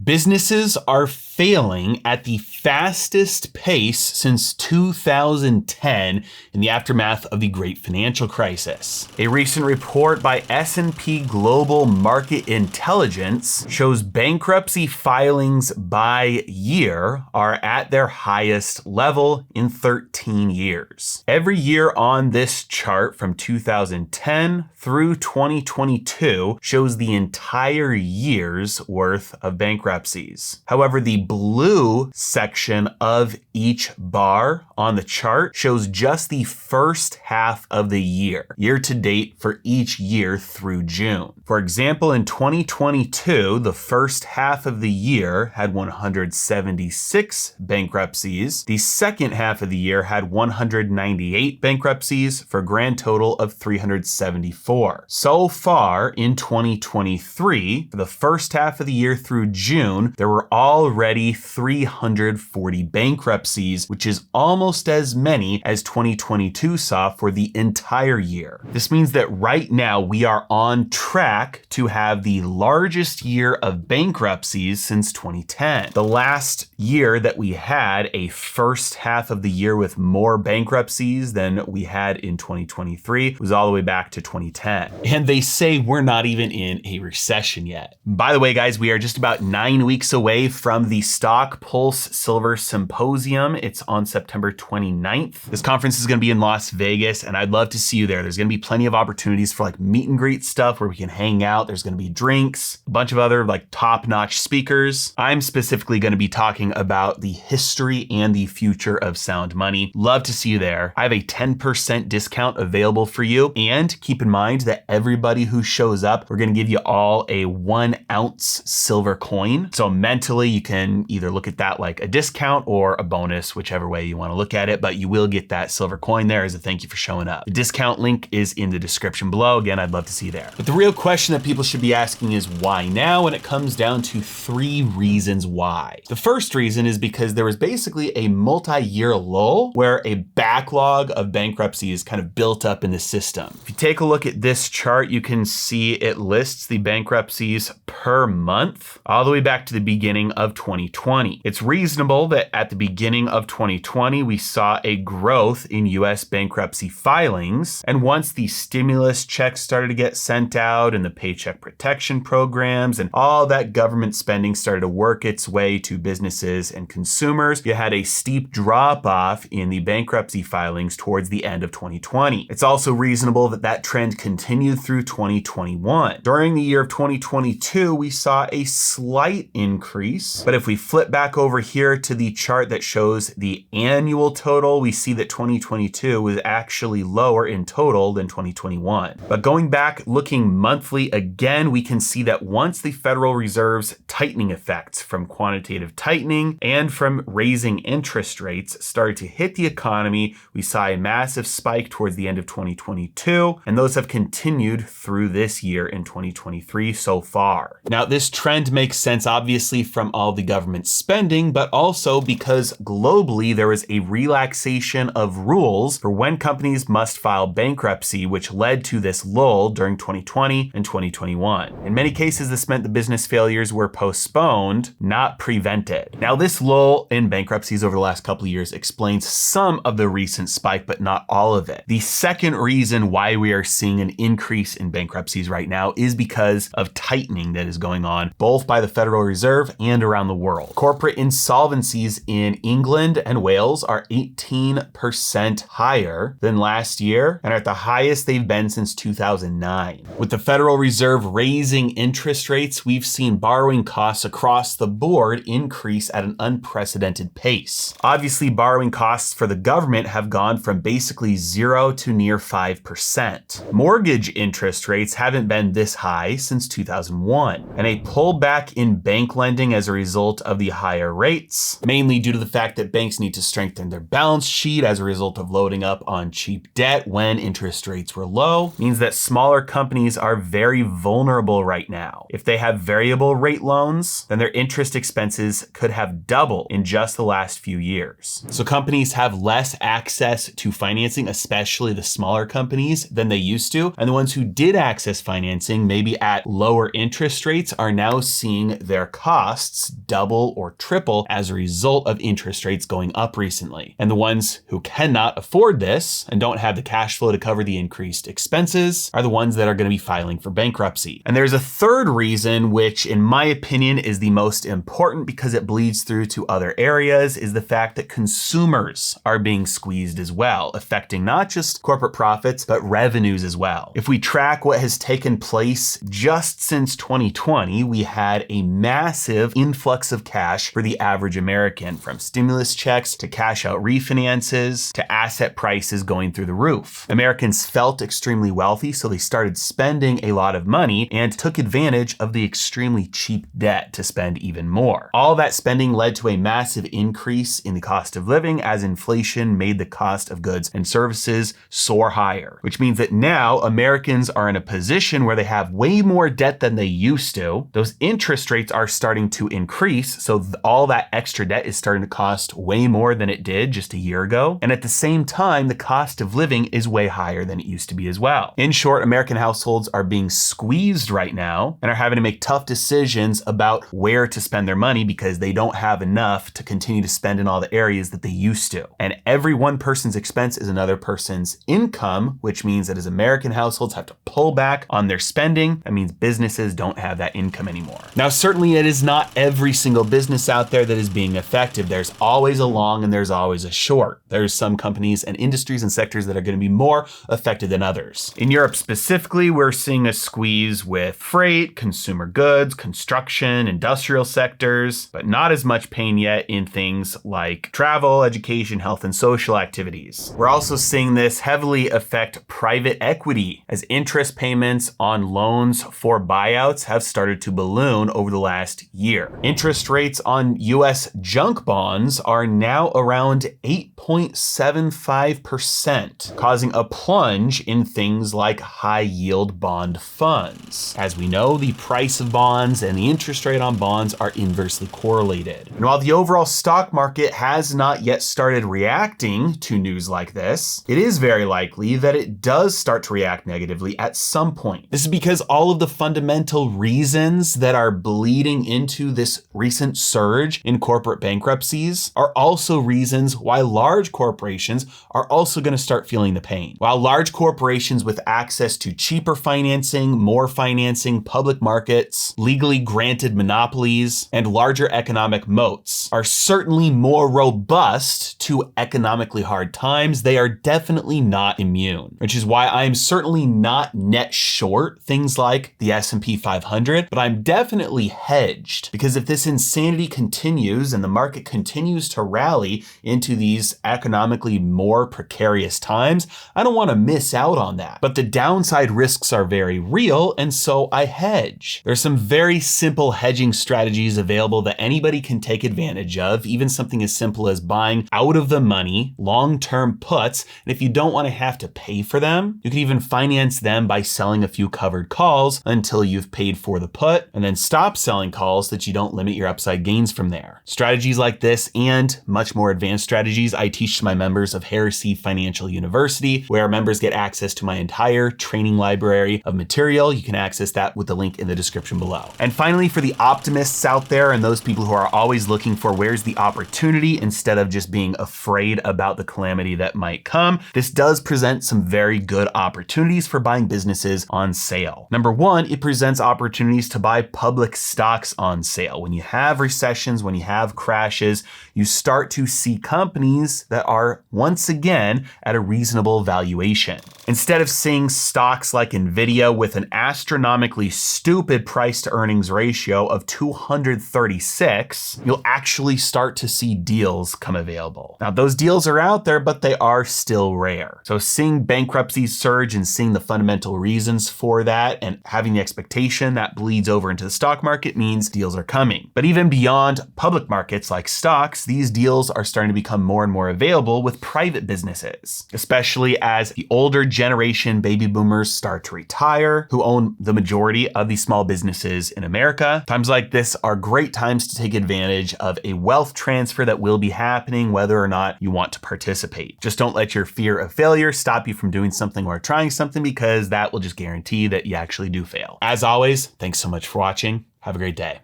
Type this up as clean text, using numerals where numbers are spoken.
Businesses are failing at the fastest pace since 2010 in the aftermath of the great financial crisis. A recent report by S&P Global Market Intelligence shows bankruptcy filings by year are at their highest level in 13 years. Every year on this chart from 2010 through 2022 shows the entire year's worth of bankruptcies. However, the blue section of each bar on the chart shows just the first half of the year to date for each year through June. For example, in 2022, the first half of the year had 176 bankruptcies. The second half of the year had 198 bankruptcies for a grand total of 374. So far in 2023, for the first half of the year through June, there were already 340 bankruptcies, which is almost as many as 2022 saw for the entire year. This means that right now we are on track to have the largest year of bankruptcies since 2010. The last year that we had a first half of the year with more bankruptcies than we had in 2023 was all the way back to 2010. And they say we're not even in a recession yet. By the way, guys, we are just about 9 weeks away from the Stock Pulse Silver Symposium. It's on September 29th. This conference is going to be in Las Vegas, and I'd love to see you there. There's going to be plenty of opportunities for like meet and greet stuff where we can hang out. There's going to be drinks, a bunch of other like top-notch speakers. I'm specifically going to be talking about the history and the future of sound money. Love to see you there. I have a 10% discount available for you. And keep in mind that everybody who shows up, we're going to give you all a 1 ounce silver coin. So mentally, you can either look at that like a discount or a bonus, whichever way you want to look at it, but you will get that silver coin there as a thank you for showing up. The discount link is in the description below. Again, I'd love to see you there. But the real question that people should be asking is why now? And it comes down to 3 reasons why. The first reason is because there was basically a multi-year lull where a backlog of bankruptcies kind of built up in the system. If you take a look at this chart, you can see it lists the bankruptcies per month all the way back to the beginning of 2020. It's reasonable that at the beginning of 2020, we saw a growth in US bankruptcy filings. And once the stimulus checks started to get sent out and the paycheck protection programs and all that government spending started to work its way to businesses and consumers, you had a steep drop off in the bankruptcy filings towards the end of 2020. It's also reasonable that that trend continued through 2021. During the year of 2022, we saw a slight increase, but if we flip back over here to the chart that shows the annual total, we see that 2022 was actually lower in total than 2021. But going back, looking monthly again, we can see that once the Federal Reserve's tightening effects from quantitative tightening and from raising interest rates started to hit the economy, we saw a massive spike towards the end of 2022, and those have continued through this year in 2023 so far. Now, this trend makes sense obviously from all the government spending, but also because globally there was a relaxation of rules for when companies must file bankruptcy, which led to this lull during 2020 and 2021. In many cases, this meant the business failures were postponed, not prevented. Now, this lull in bankruptcies over the last couple of years explains some of the recent spike, but not all of it. The second reason why we are seeing an increase in bankruptcies right now is because of tightening that is going on, both by the Federal Reserve and around the world. Corporate insolvencies in England and Wales are 18% higher than last year and are at the highest they've been since 2009. With the Federal Reserve raising interest rates, we've seen borrowing costs across the board increase at an unprecedented pace. Obviously, borrowing costs for the government have gone from basically 0 to near 5%. Mortgage interest rates haven't been this high since 2001, and a pullback in bank lending as a result result of the higher rates, mainly due to the fact that banks need to strengthen their balance sheet as a result of loading up on cheap debt when interest rates were low, means that smaller companies are very vulnerable right now. If they have variable rate loans, then their interest expenses could have doubled in just the last few years. So companies have less access to financing, especially the smaller companies, than they used to. And the ones who did access financing, maybe at lower interest rates, are now seeing their costs double or triple as a result of interest rates going up recently. And the ones who cannot afford this and don't have the cash flow to cover the increased expenses are the ones that are going to be filing for bankruptcy. And there's a third reason, which in my opinion is the most important because it bleeds through to other areas, is the fact that consumers are being squeezed as well, affecting not just corporate profits, but revenues as well. If we track what has taken place just since 2020, we had a massive influx of cash for the average American, from stimulus checks to cash out refinances to asset prices going through the roof. Americans felt extremely wealthy, so they started spending a lot of money and took advantage of the extremely cheap debt to spend even more. All that spending led to a massive increase in the cost of living as inflation made the cost of goods and services soar higher, which means that now Americans are in a position where they have way more debt than they used to. Those interest rates are starting to increase, so all that extra debt is starting to cost way more than it did just a year ago. And at the same time, the cost of living is way higher than it used to be as well. In short, American households are being squeezed right now and are having to make tough decisions about where to spend their money because they don't have enough to continue to spend in all the areas that they used to. And every one person's expense is another person's income, which means that as American households have to pull back on their spending, that means businesses don't have that income anymore. Now, certainly it is not every single business out there that is being affected. There's always a long and there's always a short. There's some companies and industries and sectors that are going to be more affected than others. In Europe specifically, we're seeing a squeeze with freight, consumer goods, construction, industrial sectors, but not as much pain yet in things like travel, education, health, and social activities. We're also seeing this heavily affect private equity as interest payments on loans for buyouts have started to balloon over the last year. Interest rates on US junk bonds are now around 8.75%, causing a plunge in things like high yield bond funds. As we know, the price of bonds and the interest rate on bonds are inversely correlated. And while the overall stock market has not yet started reacting to news like this, it is very likely that it does start to react negatively at some point. This is because all of the fundamental reasons that are bleeding into this recent surge in corporate bankruptcies are also reasons why large corporations are also going to start feeling the pain. While large corporations with access to cheaper financing, more financing, public markets, legally granted monopolies, and larger economic moats are certainly more robust to economically hard times, they are definitely not immune, which is why I'm certainly not net short things like the S&P 500, but I'm definitely hedged, because if this insanity continues and the market continues to rally into these economically more precarious times, I don't want to miss out on that. But the downside risks are very real, and so I hedge. There's some very simple hedging strategies available that anybody can take advantage of, even something as simple as buying out of the money long-term puts. And if you don't want to have to pay for them, you can even finance them by selling a few covered calls until you've paid for the put, and then stop selling calls so that you don't limit your upside gains from there. Strategies like this and much more advanced strategies I teach to my members of Heresy Financial University, where members get access to my entire training library of material. You can access that with the link in the description below. And finally, for the optimists out there and those people who are always looking for where's the opportunity instead of just being afraid about the calamity that might come, this does present some very good opportunities for buying businesses on sale. Number one, it presents opportunities to buy public stocks on sale. When you have recessions, when you have crashes, you start to see companies that are once again at a reasonable valuation. Instead of seeing stocks like Nvidia with an astronomically stupid price to earnings ratio of 236, you'll actually start to see deals come available. Now, those deals are out there, but they are still rare. So seeing bankruptcies surge and seeing the fundamental reasons for that and having the expectation that bleeds over into the stock market means deals are coming. But even beyond public markets like stocks, these deals are starting to become more and more available with private businesses, especially as the older generation baby boomers start to retire, who own the majority of these small businesses in America. Times like this are great times to take advantage of a wealth transfer that will be happening whether or not you want to participate. Just don't let your fear of failure stop you from doing something or trying something, because that will just guarantee that you actually do fail. As always, thanks so much for watching. Have a great day.